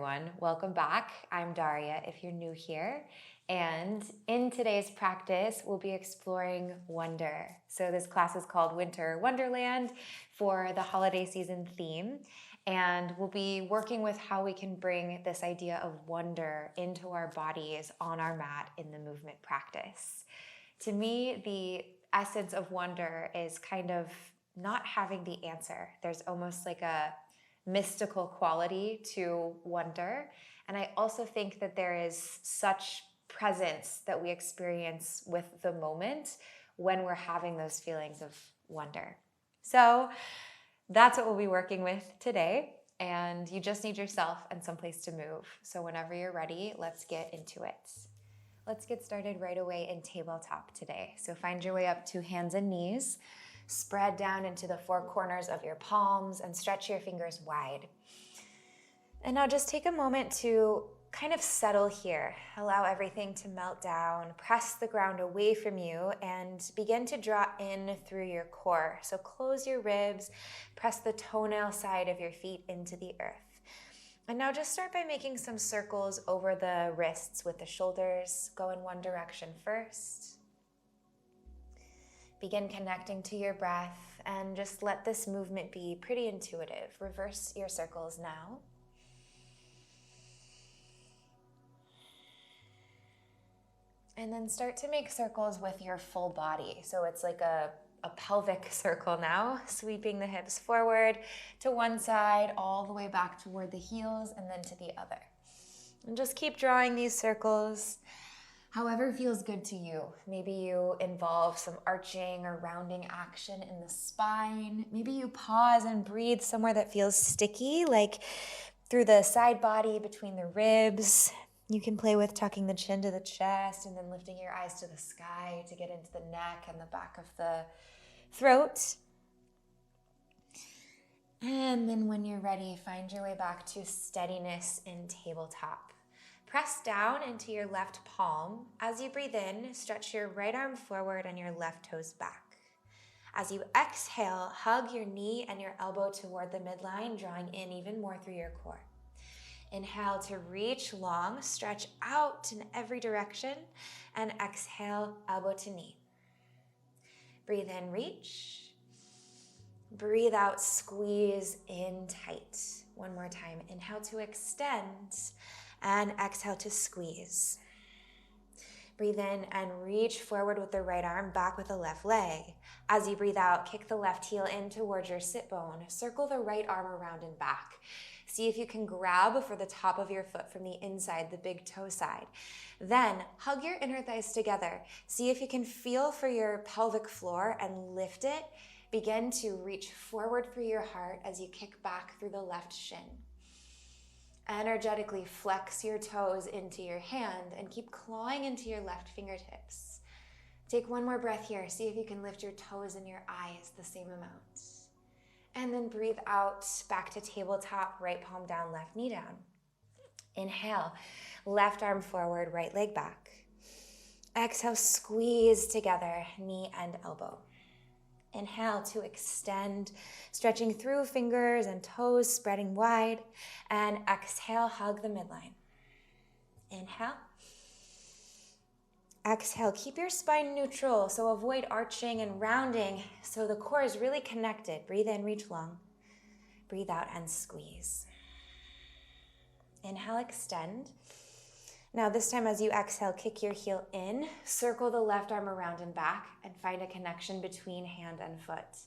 everyone. Welcome back. I'm Daria if you're new here. And in today's practice, we'll be exploring wonder. So this class is called Winter Wonderland for the holiday season theme. And we'll be working with how we can bring this idea of wonder into our bodies on our mat in the movement practice. To me, the essence of wonder is kind of not having the answer. There's almost like a mystical quality to wonder. And I also think that there is such presence that we experience with the moment when we're having those feelings of wonder. So that's what we'll be working with today. And you just need yourself and someplace to move. So whenever you're ready, let's get into it. Let's get started right away in tabletop today. So find your way up to hands and knees. Spread down into the four corners of your palms and stretch your fingers wide. And now just take a moment to kind of settle here. Allow everything to melt down. Press the ground away from you and begin to draw in through your core. So close your ribs, press the toenail side of your feet into the earth. And now just start by making some circles over the wrists with the shoulders. Go in one direction first. Begin connecting to your breath and just let this movement be pretty intuitive. Reverse your circles now. And then start to make circles with your full body. So it's like a pelvic circle now, sweeping the hips forward to one side, all the way back toward the heels, and then to the other. And just keep drawing these circles. However feels good to you. Maybe you involve some arching or rounding action in the spine. Maybe you pause and breathe somewhere that feels sticky, like through the side body between the ribs. You can play with tucking the chin to the chest and then lifting your eyes to the sky to get into the neck and the back of the throat. And then when you're ready, find your way back to steadiness in tabletop. Press down into your left palm. As you breathe in, stretch your right arm forward and your left toes back. As you exhale, hug your knee and your elbow toward the midline, drawing in even more through your core. Inhale to reach long, stretch out in every direction, and exhale, elbow to knee. Breathe in, reach. Breathe out, squeeze in tight. One more time. Inhale to extend. And exhale to squeeze. Breathe in and reach forward with the right arm, back with the left leg. As you breathe out, kick the left heel in towards your sit bone. Circle the right arm around and back. See if you can grab for the top of your foot from the inside, the big toe side. Then hug your inner thighs together. See if you can feel for your pelvic floor and lift it. Begin to reach forward for your heart as you kick back through the left shin. Energetically flex your toes into your hand and keep clawing into your left fingertips. Take one more breath here. See if you can lift your toes and your eyes the same amount. And then breathe out, back to tabletop, right palm down, left knee down. Inhale, left arm forward, right leg back. Exhale, squeeze together, knee and elbow. Inhale to extend, stretching through fingers and toes, spreading wide. And exhale, hug the midline. Inhale. Exhale, keep your spine neutral, so avoid arching and rounding so the core is really connected. Breathe in, reach long. Breathe out and squeeze. Inhale, extend. Now this time as you exhale, kick your heel in, circle the left arm around and back, and find a connection between hand and foot.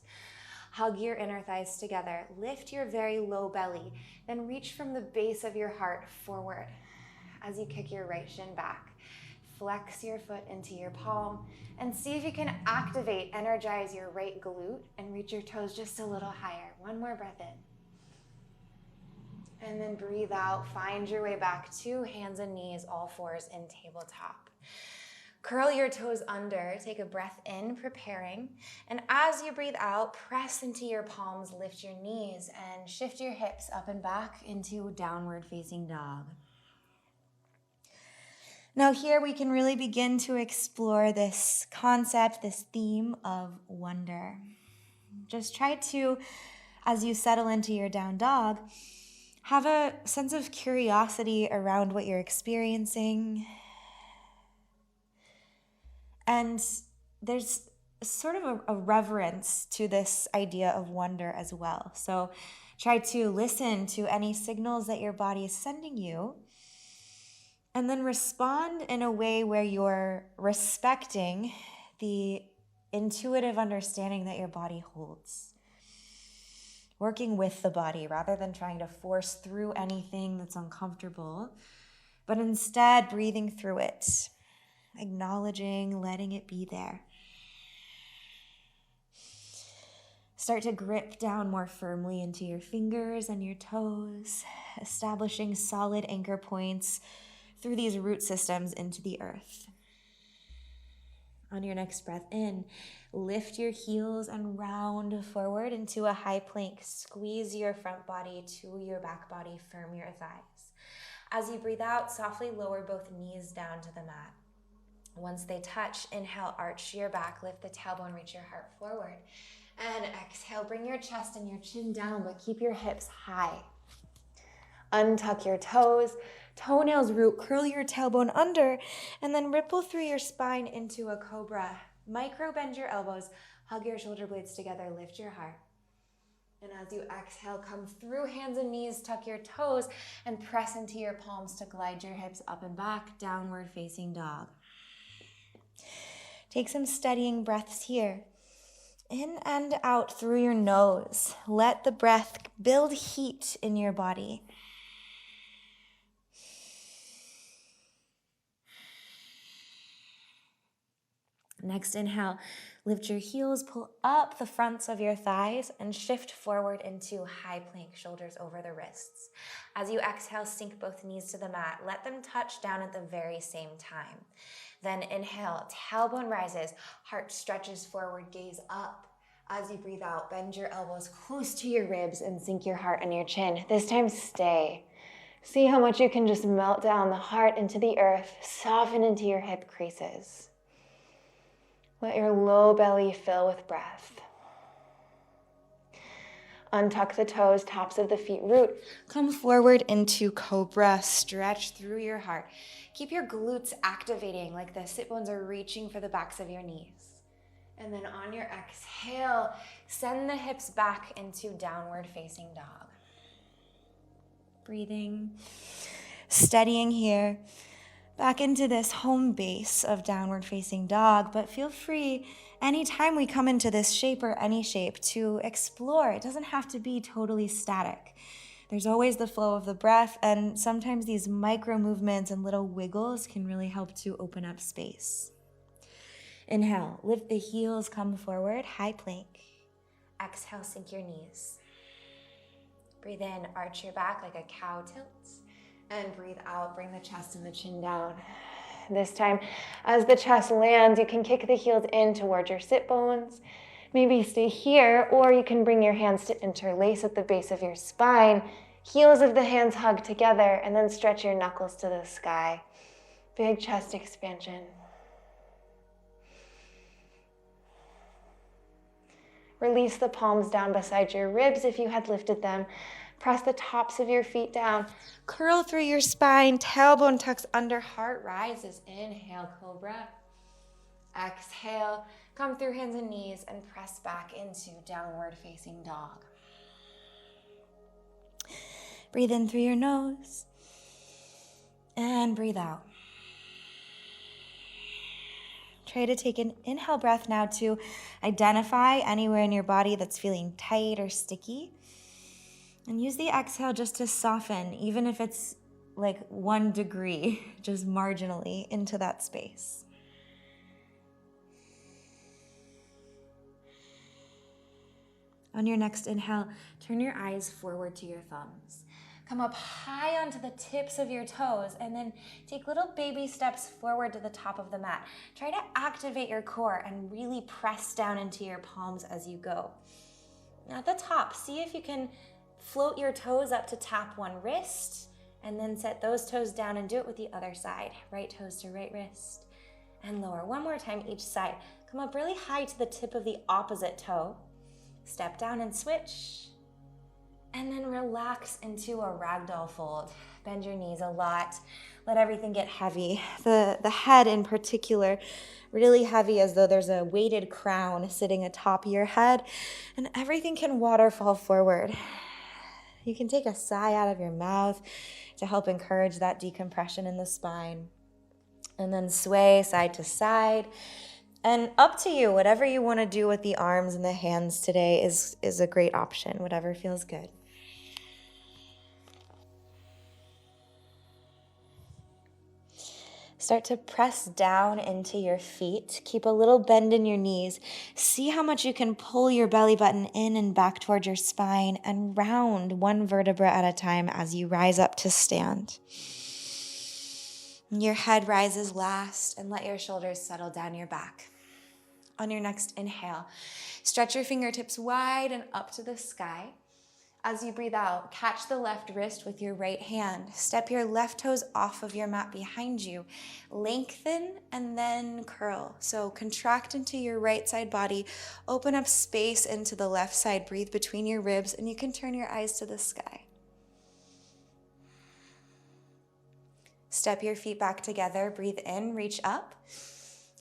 Hug your inner thighs together, lift your very low belly, then reach from the base of your heart forward as you kick your right shin back. Flex your foot into your palm, and see if you can activate, energize your right glute, and reach your toes just a little higher. One more breath in. And then breathe out, find your way back to hands and knees, all fours in tabletop. Curl your toes under, take a breath in, preparing. And as you breathe out, press into your palms, lift your knees, and shift your hips up and back into downward facing dog. Now here we can really begin to explore this concept, this theme of wonder. Just try to, as you settle into your down dog, Have a sense of curiosity around what you're experiencing. And there's sort of a reverence to this idea of wonder as well. So try to listen to any signals that your body is sending you, and then respond in a way where you're respecting the intuitive understanding that your body holds. Working with the body rather than trying to force through anything that's uncomfortable, but instead breathing through it, acknowledging, letting it be there. Start to grip down more firmly into your fingers and your toes, establishing solid anchor points through these root systems into the earth. On your next breath in, lift your heels and round forward into a high plank. Squeeze your front body to your back body, firm your thighs. As you breathe out, softly lower both knees down to the mat. Once they touch, inhale, arch your back, lift the tailbone, reach your heart forward. And exhale, bring your chest and your chin down, but keep your hips high. Untuck your toes, toenails root, curl your tailbone under, and then ripple through your spine into a cobra. Micro bend your elbows, hug your shoulder blades together, lift your heart. And as you exhale, come through hands and knees, tuck your toes, and press into your palms to glide your hips up and back, downward facing dog. Take some steadying breaths here. In and out through your nose. Let the breath build heat in your body. Next inhale, lift your heels, pull up the fronts of your thighs, and shift forward into high plank, shoulders over the wrists. As you exhale, sink both knees to the mat. Let them touch down at the very same time. Then inhale, tailbone rises, heart stretches forward, gaze up. As you breathe out, bend your elbows close to your ribs and sink your heart and your chin. This time, stay. See how much you can just melt down the heart into the earth, soften into your hip creases. Let your low belly fill with breath. Untuck the toes, tops of the feet root. Come forward into cobra, stretch through your heart. Keep your glutes activating like the sit bones are reaching for the backs of your knees. And then on your exhale, send the hips back into downward facing dog. Breathing, steadying here. Back into this home base of downward facing dog, but feel free anytime we come into this shape or any shape to explore. It doesn't have to be totally static. There's always the flow of the breath, and sometimes these micro movements and little wiggles can really help to open up space. Inhale, lift the heels, come forward, high plank. Exhale, sink your knees. Breathe in, arch your back like a cow tilts. And breathe out, bring the chest and the chin down. This time, as the chest lands, you can kick the heels in towards your sit bones. Maybe stay here, or you can bring your hands to interlace at the base of your spine. Heels of the hands hug together, and then stretch your knuckles to the sky. Big chest expansion. Release the palms down beside your ribs if you had lifted them. Press the tops of your feet down. Curl through your spine. Tailbone tucks under. Heart rises. Inhale, cobra. Exhale. Come through hands and knees and press back into downward facing dog. Breathe in through your nose. And breathe out. Try to take an inhale breath now to identify anywhere in your body that's feeling tight or sticky. And use the exhale just to soften, even if it's like 1 degree, just marginally into that space. On your next inhale, turn your eyes forward to your thumbs. Come up high onto the tips of your toes, and then take little baby steps forward to the top of the mat. Try to activate your core and really press down into your palms as you go. At the top, see if you can float your toes up to tap one wrist, and then set those toes down and do it with the other side. Right toes to right wrist, and lower. One more time each side. Come up really high to the tip of the opposite toe. Step down and switch. And then relax into a ragdoll fold. Bend your knees a lot. Let everything get heavy. The head in particular, really heavy, as though there's a weighted crown sitting atop your head, and everything can waterfall forward. You can take a sigh out of your mouth to help encourage that decompression in the spine. And then sway side to side. And up to you, whatever you want to do with the arms and the hands today is a great option, whatever feels good. Start to press down into your feet. Keep a little bend in your knees. See how much you can pull your belly button in and back toward your spine, and round one vertebra at a time as you rise up to stand. Your head rises last, and let your shoulders settle down your back. On your next inhale, stretch your fingertips wide and up to the sky. As you breathe out, catch the left wrist with your right hand. Step your left toes off of your mat behind you. Lengthen and then curl. So contract into your right side body. Open up space into the left side. Breathe between your ribs, and you can turn your eyes to the sky. Step your feet back together. Breathe in, reach up.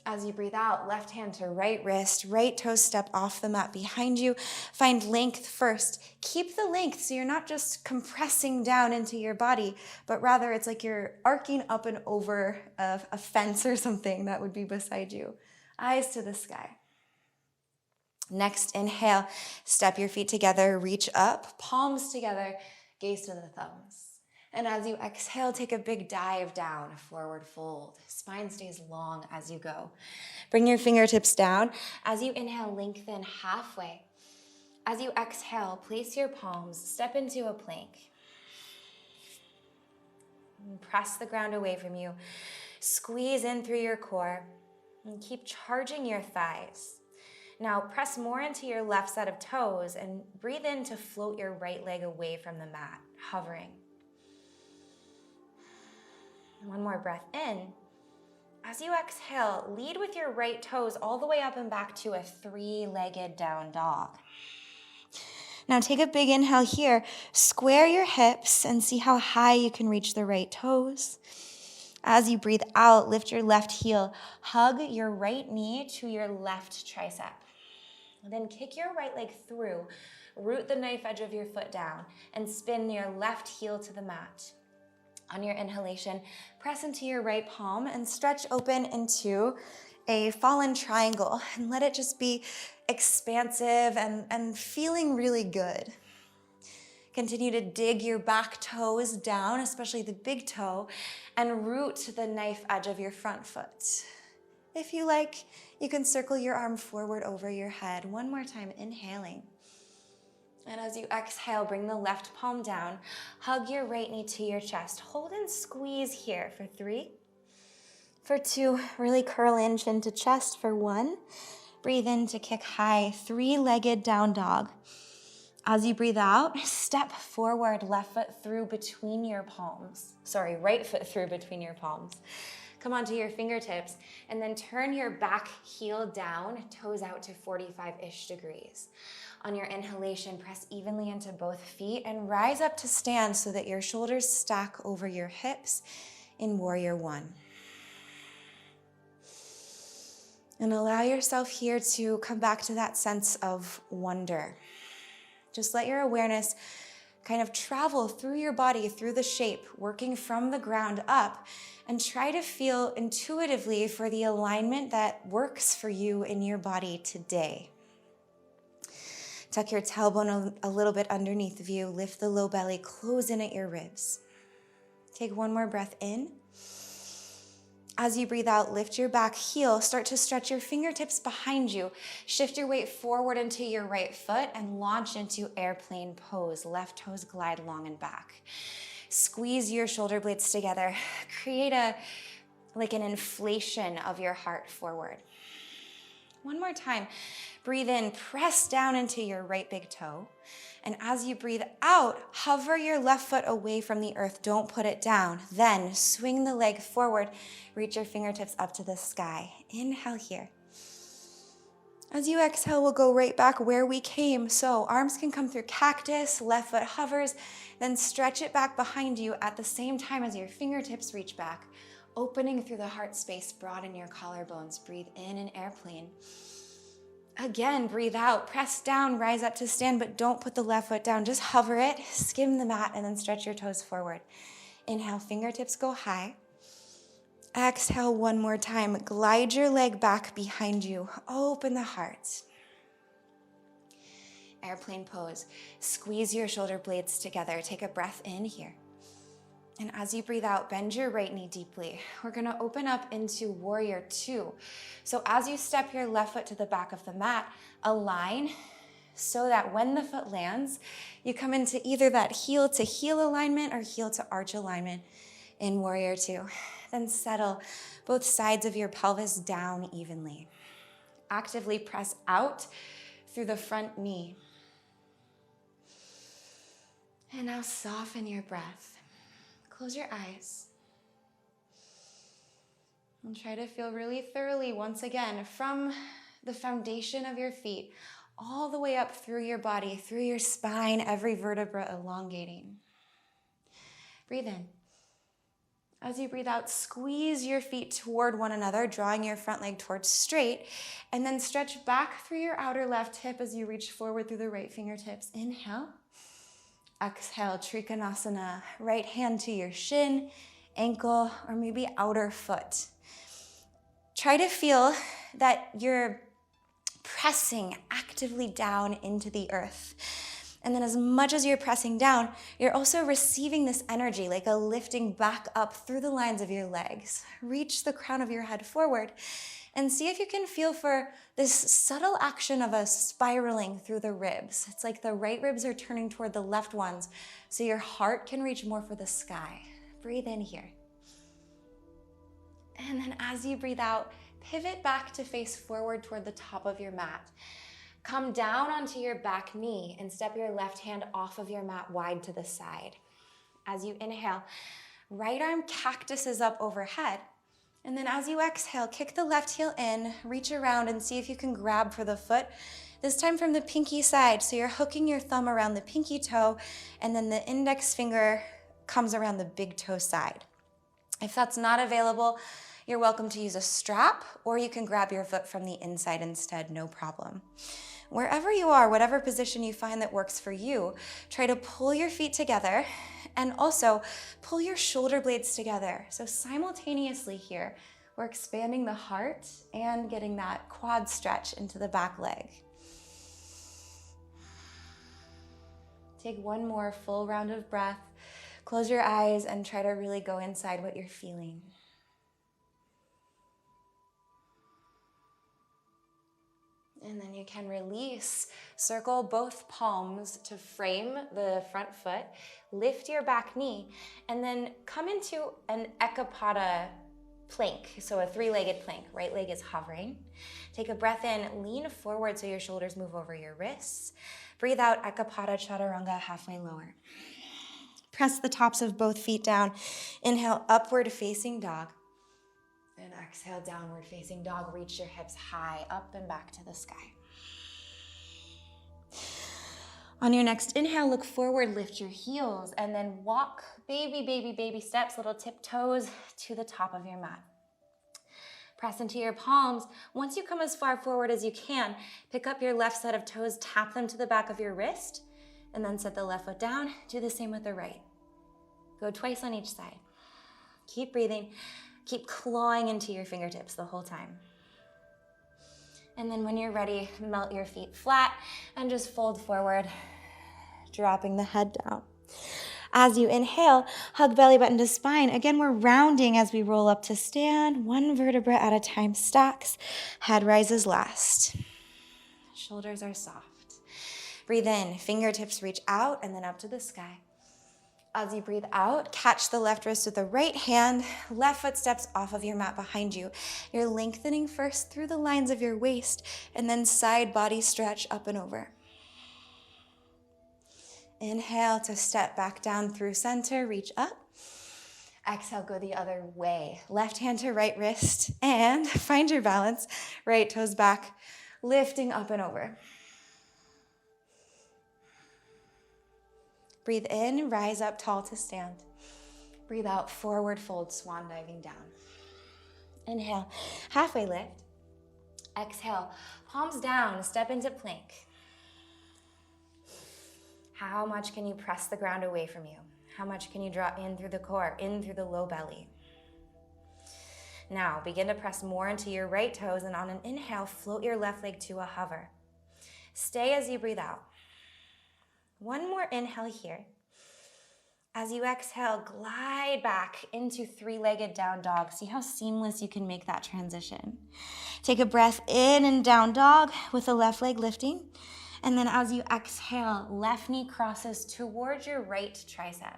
As you breathe out, left hand to right wrist, right toe step off the mat behind you. Find length first. Keep the length so you're not just compressing down into your body, but rather it's like you're arcing up and over a fence or something that would be beside you. Eyes to the sky. Next, inhale, step your feet together, reach up, palms together, gaze to the thumbs. And as you exhale, take a big dive down, forward fold. Spine stays long as you go. Bring your fingertips down. As you inhale, lengthen halfway. As you exhale, place your palms, step into a plank. And press the ground away from you. Squeeze in through your core and keep charging your thighs. Now press more into your left set of toes and breathe in to float your right leg away from the mat, hovering. One more breath in. As you exhale, lead with your right toes all the way up and back to a three-legged down dog. Now take a big inhale here. Square your hips and see how high you can reach the right toes. As you breathe out, lift your left heel. Hug your right knee to your left tricep. Then kick your right leg through. Root the knife edge of your foot down and spin your left heel to the mat. On your inhalation, press into your right palm and stretch open into a fallen triangle, and let it just be expansive and feeling really good. Continue to dig your back toes down, especially the big toe, and root the knife edge of your front foot. If you like, you can circle your arm forward over your head. One more time, inhaling. And as you exhale, bring the left palm down. Hug your right knee to your chest. Hold and squeeze here for 3. For 2, really curl in chin to chest for 1. Breathe in to kick high, three-legged down dog. As you breathe out, step forward, left foot through between your palms. Sorry, right foot through between your palms. Come onto your fingertips and then turn your back heel down, toes out to 45-ish degrees. On your inhalation, press evenly into both feet and rise up to stand so that your shoulders stack over your hips in Warrior 1. And allow yourself here to come back to that sense of wonder. Just let your awareness kind of travel through your body, through the shape, working from the ground up, and try to feel intuitively for the alignment that works for you in your body today. Tuck your tailbone a little bit underneath of you. Lift the low belly, close in at your ribs. Take one more breath in. As you breathe out, lift your back heel. Start to stretch your fingertips behind you. Shift your weight forward into your right foot and launch into airplane pose. Left toes glide long and back. Squeeze your shoulder blades together. Create an inflation of your heart forward. One more time. Breathe in, press down into your right big toe. And as you breathe out, hover your left foot away from the earth. Don't put it down. Then swing the leg forward. Reach your fingertips up to the sky. Inhale here. As you exhale, we'll go right back where we came. So arms can come through cactus, left foot hovers, then stretch it back behind you at the same time as your fingertips reach back, opening through the heart space, broaden your collarbones. Breathe in an airplane. Again, breathe out, press down, rise up to stand, but don't put the left foot down. Just hover it, skim the mat, and then stretch your toes forward. Inhale, fingertips go high. Exhale one more time. Glide your leg back behind you. Open the heart. Airplane pose. Squeeze your shoulder blades together. Take a breath in here. And as you breathe out, bend your right knee deeply. We're going to open up into warrior two. So as you step your left foot to the back of the mat, align so that when the foot lands, you come into either that heel to heel alignment or heel to arch alignment in warrior two. Then settle both sides of your pelvis down evenly. Actively press out through the front knee. And now soften your breath. Close your eyes. And try to feel really thoroughly once again from the foundation of your feet all the way up through your body, through your spine, every vertebra elongating. Breathe in. As you breathe out, squeeze your feet toward one another, drawing your front leg towards straight, and then stretch back through your outer left hip as you reach forward through the right fingertips. Inhale. Exhale, Trikonasana. Right hand to your shin, ankle, or maybe outer foot. Try to feel that you're pressing actively down into the earth. And then as much as you're pressing down, you're also receiving this energy, like a lifting back up through the lines of your legs. Reach the crown of your head forward and see if you can feel for this subtle action of a spiraling through the ribs. It's like the right ribs are turning toward the left ones, so your heart can reach more for the sky. Breathe in here. And then as you breathe out, pivot back to face forward toward the top of your mat. Come down onto your back knee and step your left hand off of your mat wide to the side. As you inhale, right arm cactuses up overhead. And then as you exhale, kick the left heel in, reach around and see if you can grab for the foot, this time from the pinky side. So you're hooking your thumb around the pinky toe, and then the index finger comes around the big toe side. If that's not available, you're welcome to use a strap, or you can grab your foot from the inside instead, no problem. Wherever you are, whatever position you find that works for you, try to pull your feet together and also pull your shoulder blades together. So simultaneously here, we're expanding the heart and getting that quad stretch into the back leg. Take one more full round of breath. Close your eyes and try to really go inside what you're feeling. And then you can release. Circle both palms to frame the front foot. Lift your back knee. And then come into an Ekapada plank. So a three-legged plank. Right leg is hovering. Take a breath in. Lean forward so your shoulders move over your wrists. Breathe out. Ekapada Chaturanga, halfway lower. Press the tops of both feet down. Inhale, upward facing dog. And exhale, downward facing dog. Reach your hips high, up and back to the sky. On your next inhale, look forward, lift your heels, and then walk baby steps, little tiptoes to the top of your mat. Press into your palms. Once you come as far forward as you can, pick up your left set of toes, tap them to the back of your wrist, and then set the left foot down. Do the same with the right. Go twice on each side. Keep breathing. Keep clawing into your fingertips the whole time. And then when you're ready, melt your feet flat and just fold forward, dropping the head down. As you inhale, hug belly button to spine. Again, we're rounding as we roll up to stand. One vertebra at a time stacks. Head rises last. Shoulders are soft. Breathe in, fingertips reach out and then up to the sky. As you breathe out, catch the left wrist with the right hand, left foot steps off of your mat behind you. You're lengthening first through the lines of your waist and then side body stretch up and over. Inhale to step back down through center, reach up. Exhale, go the other way. Left hand to right wrist and find your balance. Right toes back, Lifting up and over. Breathe in, rise up tall to stand. Breathe out, forward fold, swan diving down. Inhale, halfway lift. Exhale, palms down, step into plank. How much can you press the ground away from you? How much can you draw in through the core, in through the low belly? Now, begin to press more into your right toes, and on an inhale, float your left leg to a hover. Stay as you breathe out. One more inhale here. As you exhale, glide back into three-legged down dog. See how seamless you can make that transition. Take a breath in and down dog with the left leg lifting. And then as you exhale, left knee crosses towards your right tricep.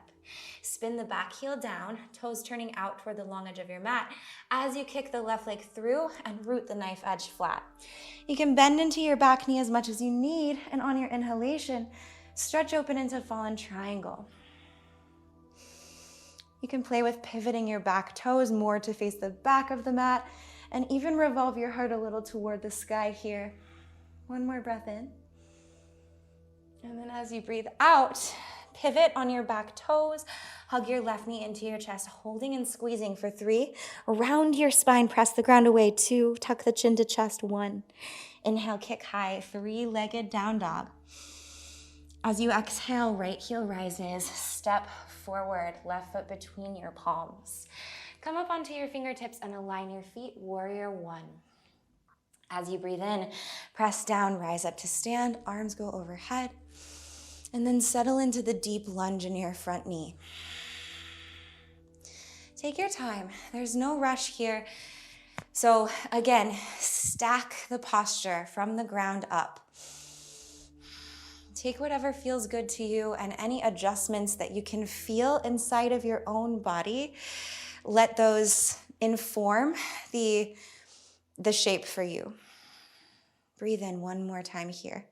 Spin the back heel down, toes turning out toward the long edge of your mat as you kick the left leg through and root the knife edge flat. You can bend into your back knee as much as you need, and on your inhalation, stretch open into fallen triangle. You can play with pivoting your back toes more to face the back of the mat, and even revolve your heart a little toward the sky here. One more breath in. And then as you breathe out, pivot on your back toes, hug your left knee into your chest, holding and squeezing for 3. Round your spine, press the ground away. 2, tuck the chin to chest. 1. Inhale, kick high, 3-legged down dog. As you exhale, right heel rises, step forward, left foot between your palms. Come up onto your fingertips and align your feet, warrior 1. As you breathe in, press down, rise up to stand, arms go overhead, and then settle into the deep lunge in your front knee. Take your time, there's no rush here. So again, stack the posture from the ground up. Take whatever feels good to you, and any adjustments that you can feel inside of your own body, let those inform the shape for you. Breathe in one more time here.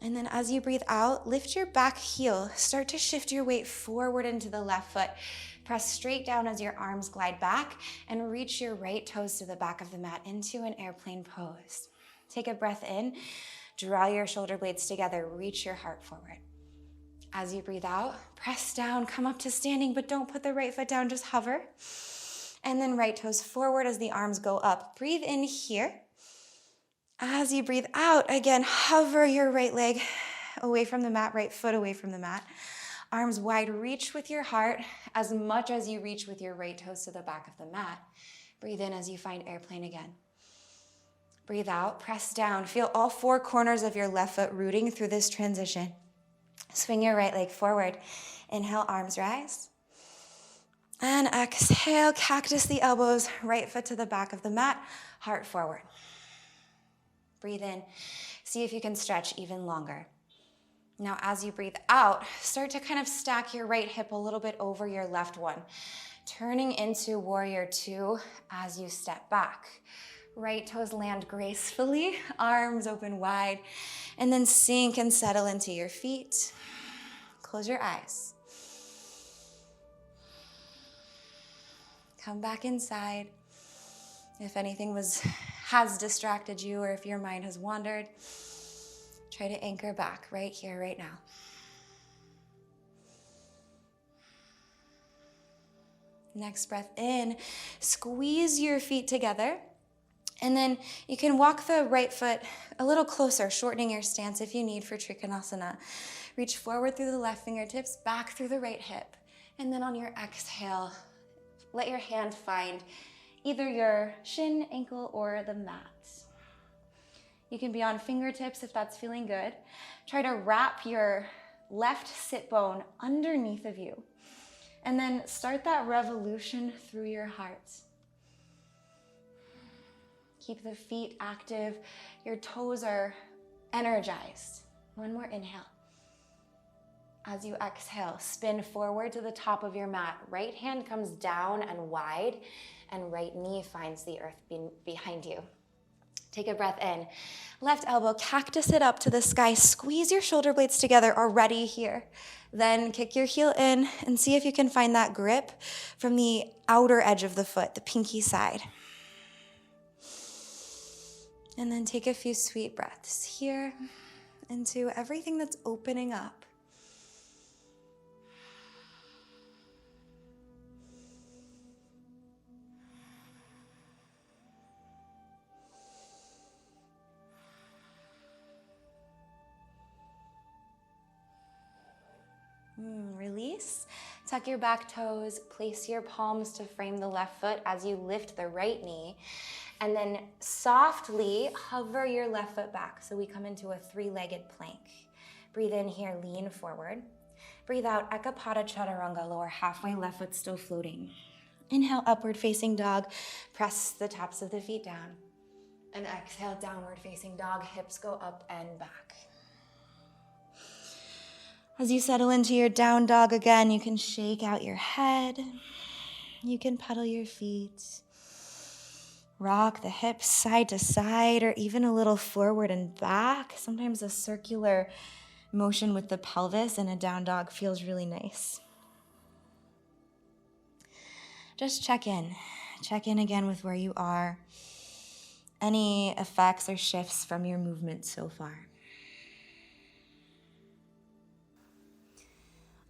And then as you breathe out, lift your back heel. Start to shift your weight forward into the left foot. Press straight down as your arms glide back, and reach your right toes to the back of the mat into an airplane pose. Take a breath in. Draw your shoulder blades together, reach your heart forward. As you breathe out, press down, come up to standing, but don't put the right foot down, just hover. And then right toes forward as the arms go up. Breathe in here. As you breathe out, again, hover your right leg away from the mat, right foot away from the mat. Arms wide, reach with your heart as much as you reach with your right toes to the back of the mat. Breathe in as you find airplane again. Breathe out, press down. Feel all 4 corners of your left foot rooting through this transition. Swing your right leg forward. Inhale, arms rise. And exhale, cactus the elbows, right foot to the back of the mat, heart forward. Breathe in. See if you can stretch even longer. Now, as you breathe out, start to kind of stack your right hip a little bit over your left one, turning into warrior 2 as you step back. Right toes land gracefully, arms open wide, and then sink and settle into your feet. Close your eyes. Come back inside. If anything has distracted you, or if your mind has wandered, try to anchor back right here, right now. Next breath in, squeeze your feet together. And then you can walk the right foot a little closer, shortening your stance if you need for Trikonasana. Reach forward through the left fingertips, back through the right hip. And then on your exhale, let your hand find either your shin, ankle, or the mat. You can be on fingertips if that's feeling good. Try to wrap your left sit bone underneath of you. And then start that revolution through your heart. Keep the feet active. Your toes are energized. One more inhale. As you exhale, spin forward to the top of your mat. Right hand comes down and wide, and right knee finds the earth behind you. Take a breath in. Left elbow, cactus it up to the sky. Squeeze your shoulder blades together already here. Then kick your heel in and see if you can find that grip from the outer edge of the foot, the pinky side. And then take a few sweet breaths here into everything that's opening up. Release. Tuck your back toes, place your palms to frame the left foot as you lift the right knee, and then softly hover your left foot back so we come into a three-legged plank. Breathe in here, lean forward. Breathe out, Ekapada Chaturanga, lower halfway, left foot still floating. Inhale, upward facing dog, press the tops of the feet down. And exhale, downward facing dog, hips go up and back. As you settle into your down dog again, you can shake out your head. You can pedal your feet. Rock the hips side to side or even a little forward and back. Sometimes a circular motion with the pelvis in a down dog feels really nice. Just check in. Check in again with where you are. Any effects or shifts from your movement so far.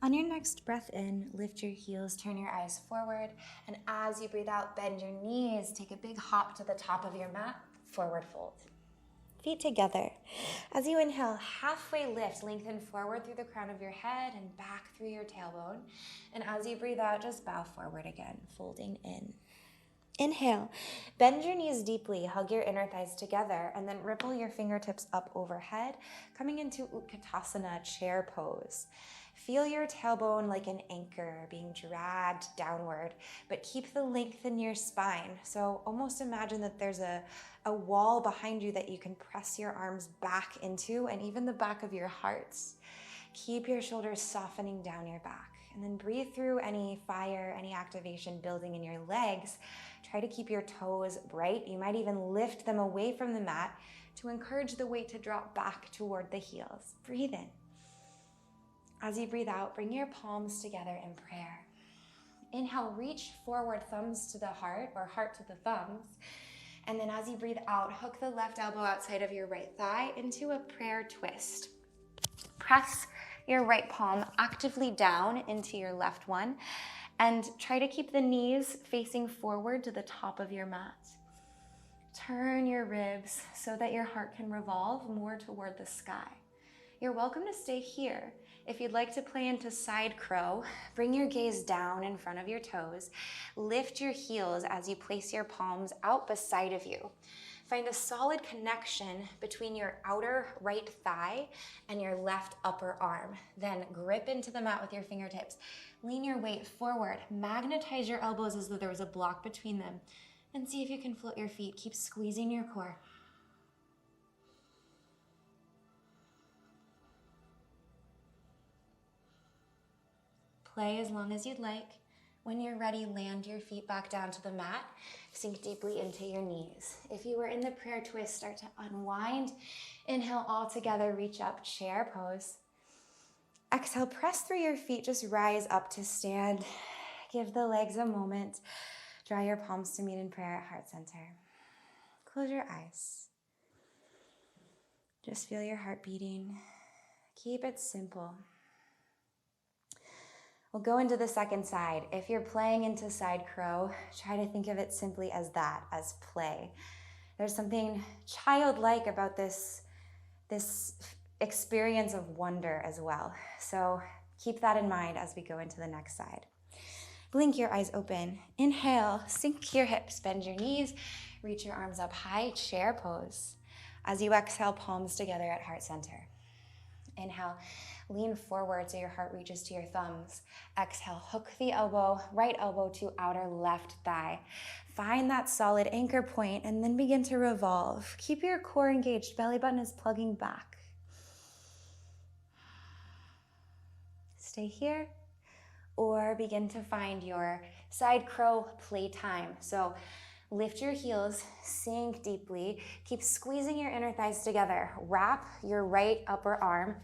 On your next breath in, lift your heels, turn your eyes forward, and as you breathe out, bend your knees, take a big hop to the top of your mat, forward fold. Feet together. As you inhale, halfway lift, lengthen forward through the crown of your head and back through your tailbone. And as you breathe out, just bow forward again, folding in. Inhale, bend your knees deeply, hug your inner thighs together, and then ripple your fingertips up overhead, coming into Utkatasana, chair pose. Feel your tailbone like an anchor being dragged downward, but keep the length in your spine. So almost imagine that there's a wall behind you that you can press your arms back into, and even the back of your heart. Keep your shoulders softening down your back. And then breathe through any fire, any activation building in your legs. Try to keep your toes bright. You might even lift them away from the mat to encourage the weight to drop back toward the heels. Breathe in. As you breathe out, bring your palms together in prayer. Inhale, reach forward, thumbs to the heart or heart to the thumbs. And then as you breathe out, hook the left elbow outside of your right thigh into a prayer twist. Press your right palm actively down into your left one and try to keep the knees facing forward to the top of your mat. Turn your ribs so that your heart can revolve more toward the sky. You're welcome to stay here. If you'd like to play into side crow, bring your gaze down in front of your toes. Lift your heels as you place your palms out beside of you. Find a solid connection between your outer right thigh and your left upper arm. Then grip into the mat with your fingertips. Lean your weight forward. Magnetize your elbows as though there was a block between them. And see if you can float your feet. Keep squeezing your core. Play as long as you'd like. When you're ready, land your feet back down to the mat. Sink deeply into your knees. If you were in the prayer twist, start to unwind. Inhale all together, reach up, chair pose. Exhale, press through your feet, just rise up to stand. Give the legs a moment. Draw your palms to meet in prayer at heart center. Close your eyes. Just feel your heart beating. Keep it simple. We'll go into the second side. If you're playing into side crow, try to think of it simply as that, as play. There's something childlike about this experience of wonder as well. So keep that in mind as we go into the next side. Blink your eyes open. Inhale, sink your hips, bend your knees, reach your arms up high, chair pose. As you exhale, palms together at heart center. Inhale, lean forward so your heart reaches to your thumbs. Exhale, hook the elbow, right elbow to outer left thigh. Find that solid anchor point and then begin to revolve. Keep your core engaged, belly button is plugging back. Stay here or begin to find your side crow playtime. So lift your heels, sink deeply, keep squeezing your inner thighs together. Wrap your right upper arm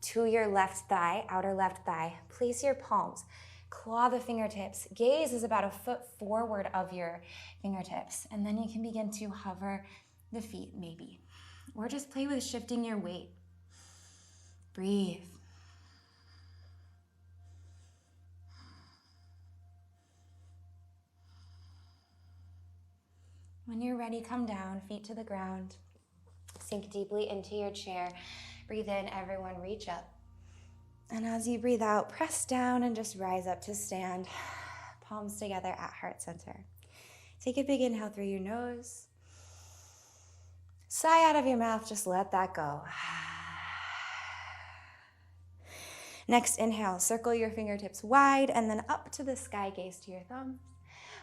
to your left thigh, outer left thigh. Place your palms, claw the fingertips. Gaze is about a foot forward of your fingertips. And then you can begin to hover the feet maybe. Or just play with shifting your weight. Breathe. When you're ready, come down, feet to the ground. Sink deeply into your chair. Breathe in, everyone, reach up. And as you breathe out, press down and just rise up to stand. Palms together at heart center. Take a big inhale through your nose. Sigh out of your mouth, just let that go. Next, inhale, circle your fingertips wide and then up to the sky, gaze to your thumbs.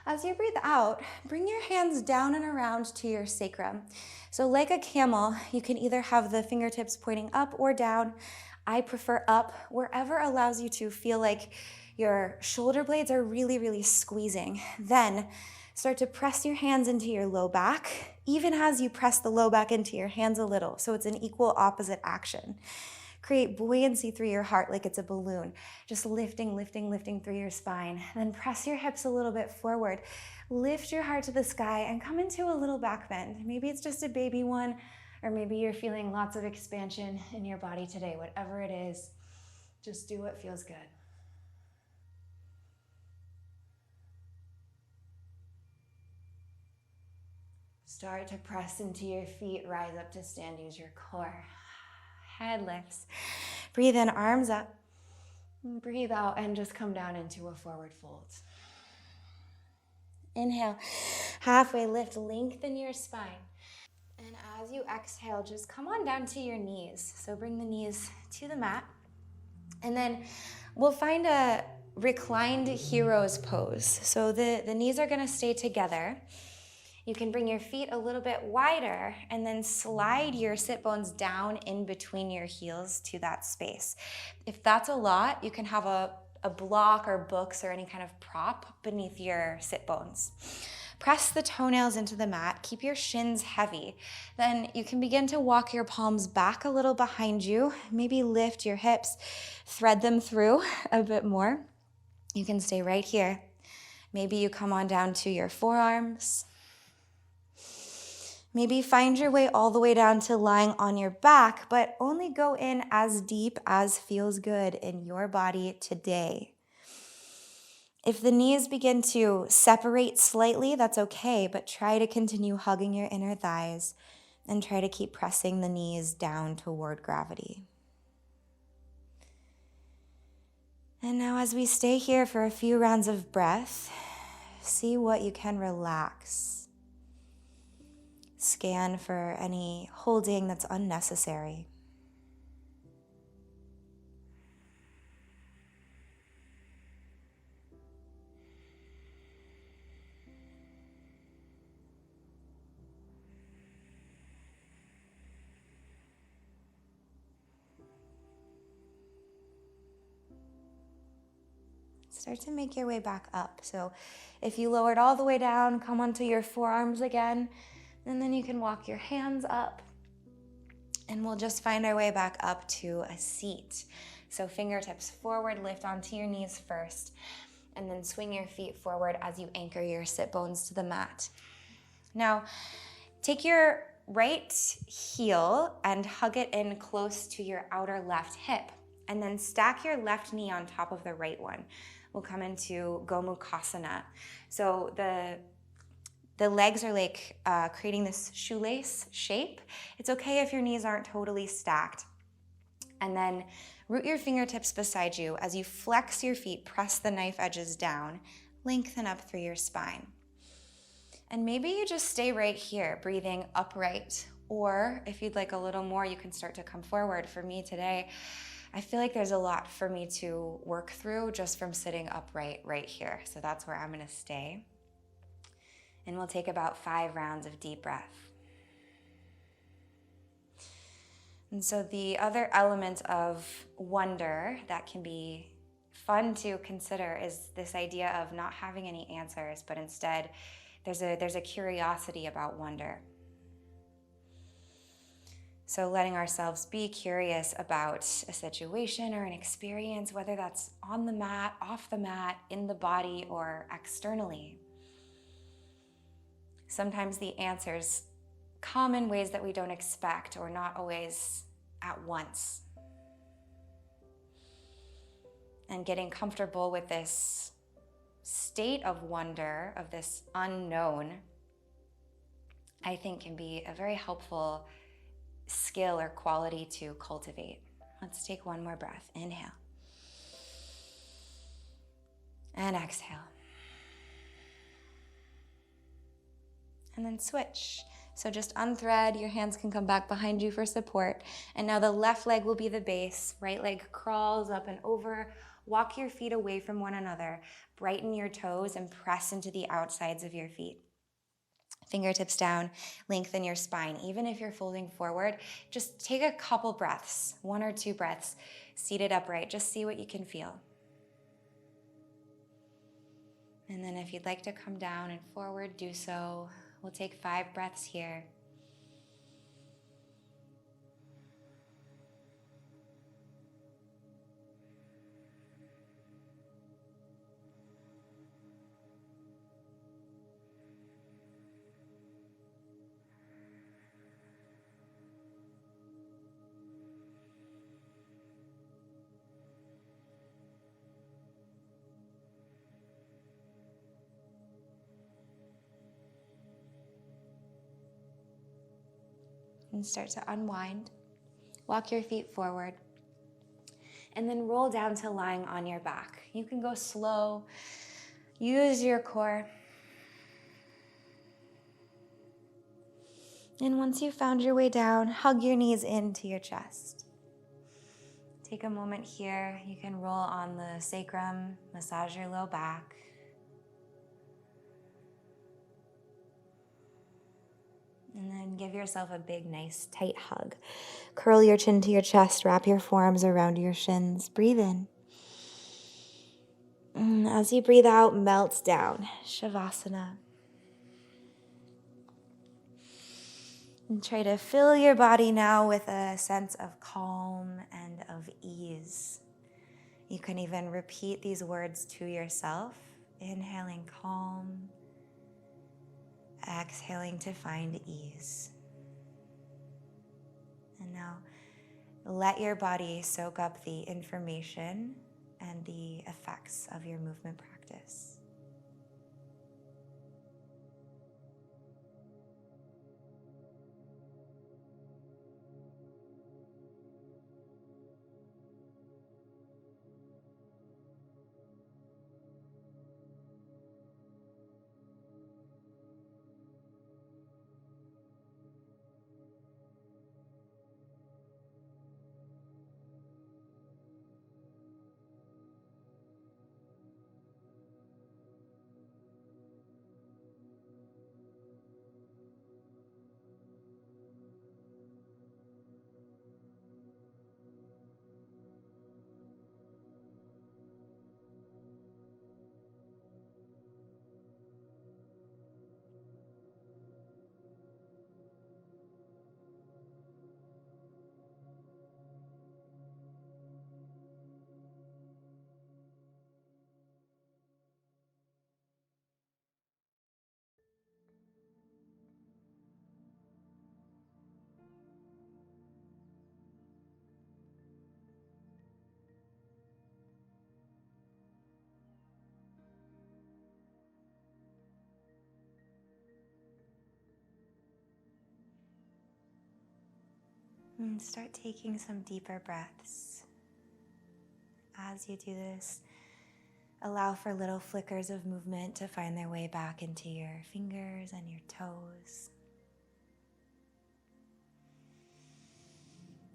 As you breathe out, bring your hands down and around to your sacrum. So like a camel, you can either have the fingertips pointing up or down. I prefer up, wherever allows you to feel like your shoulder blades are really, really squeezing. Then start to press your hands into your low back, even as you press the low back into your hands a little. So it's an equal opposite action. Create buoyancy through your heart like it's a balloon, just lifting, lifting, lifting through your spine. Then press your hips a little bit forward. Lift your heart to the sky and come into a little back bend. Maybe it's just a baby one, or maybe you're feeling lots of expansion in your body today. Whatever it is, just do what feels good. Start to press into your feet, rise up to stand, use your core. Head lifts. Breathe in, arms up. Breathe out and just come down into a forward fold. Inhale, halfway lift, lengthen your spine. And as you exhale, just come on down to your knees. So bring the knees to the mat. And then we'll find a reclined hero's pose. So the knees are gonna stay together. You can bring your feet a little bit wider and then slide your sit bones down in between your heels to that space. If that's a lot, you can have a block or books or any kind of prop beneath your sit bones. Press the toenails into the mat, keep your shins heavy. Then you can begin to walk your palms back a little behind you, maybe lift your hips, thread them through a bit more. You can stay right here. Maybe you come on down to your forearms. Maybe find your way all the way down to lying on your back, but only go in as deep as feels good in your body today. If the knees begin to separate slightly, that's okay, but try to continue hugging your inner thighs and try to keep pressing the knees down toward gravity. And now as we stay here for a few rounds of breath, see what you can relax. Scan for any holding that's unnecessary. Start to make your way back up. So if you lowered all the way down, come onto your forearms again. And then you can walk your hands up and we'll just find our way back up to a seat. So fingertips forward, lift onto your knees first, and then swing your feet forward as you anchor your sit bones to the mat. Now, take your right heel and hug it in close to your outer left hip, and then stack your left knee on top of the right one. We'll come into Gomukhasana. So the legs are like creating this shoelace shape. It's okay if your knees aren't totally stacked. And then root your fingertips beside you. As you flex your feet, press the knife edges down, lengthen up through your spine. And maybe you just stay right here, breathing upright. Or if you'd like a little more, you can start to come forward. For me today, I feel like there's a lot for me to work through just from sitting upright right here. So that's where I'm gonna stay. And we'll take about 5 rounds of deep breath. And so the other element of wonder that can be fun to consider is this idea of not having any answers, but instead there's a curiosity about wonder. So letting ourselves be curious about a situation or an experience, whether that's on the mat, off the mat, in the body, or externally. Sometimes the answers come in ways that we don't expect or not always at once. And getting comfortable with this state of wonder, of this unknown, I think can be a very helpful skill or quality to cultivate. Let's take one more breath. Inhale. And exhale. And then switch. So just unthread, your hands can come back behind you for support. And now the left leg will be the base, right leg crawls up and over. Walk your feet away from one another. Brighten your toes and press into the outsides of your feet. Fingertips down, lengthen your spine. Even if you're folding forward, just take a couple breaths, 1 or 2 breaths, seated upright. Just see what you can feel. And then if you'd like to come down and forward, do so. We'll take 5 breaths here. And start to unwind. Walk your feet forward. And then roll down to lying on your back. You can go slow. Use your core. And once you've found your way down, hug your knees into your chest. Take a moment here. You can roll on the sacrum, massage your low back. And then give yourself a big, nice, tight hug. Curl your chin to your chest. Wrap your forearms around your shins. Breathe in. And as you breathe out, melt down. Savasana. And try to fill your body now with a sense of calm and of ease. You can even repeat these words to yourself. Inhaling calm. Exhaling to find ease. And now let your body soak up the information and the effects of your movement practice. And start taking some deeper breaths. As you do this, allow for little flickers of movement to find their way back into your fingers and your toes.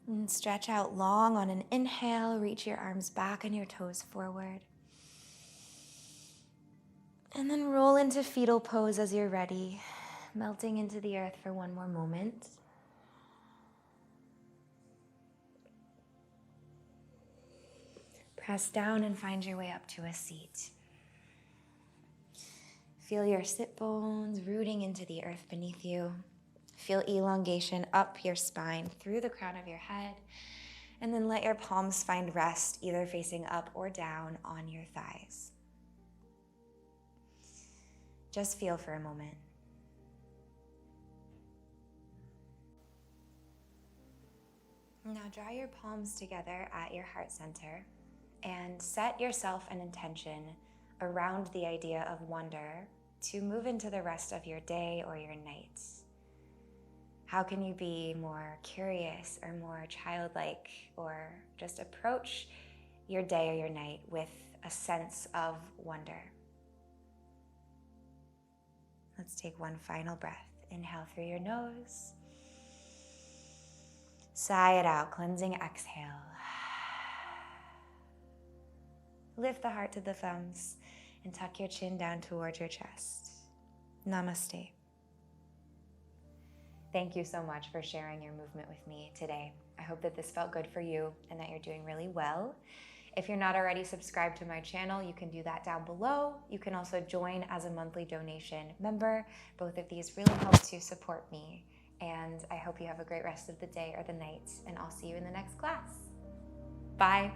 And stretch out long on an inhale. Reach your arms back and your toes forward. And then roll into fetal pose as you're ready, melting into the earth for one more moment. Press down and find your way up to a seat. Feel your sit bones rooting into the earth beneath you. Feel elongation up your spine through the crown of your head. And then let your palms find rest, either facing up or down on your thighs. Just feel for a moment. Now draw your palms together at your heart center and set yourself an intention around the idea of wonder to move into the rest of your day or your night. How can you be more curious or more childlike, or just approach your day or your night with a sense of wonder? Let's take one final breath. Inhale through your nose. Sigh it out, cleansing exhale. Lift the heart to the thumbs and tuck your chin down towards your chest. Namaste. Thank you so much for sharing your movement with me today. I hope that this felt good for you and that you're doing really well. If you're not already subscribed to my channel, you can do that down below. You can also join as a monthly donation member. Both of these really help to support me. And I hope you have a great rest of the day or the night, and I'll see you in the next class. Bye.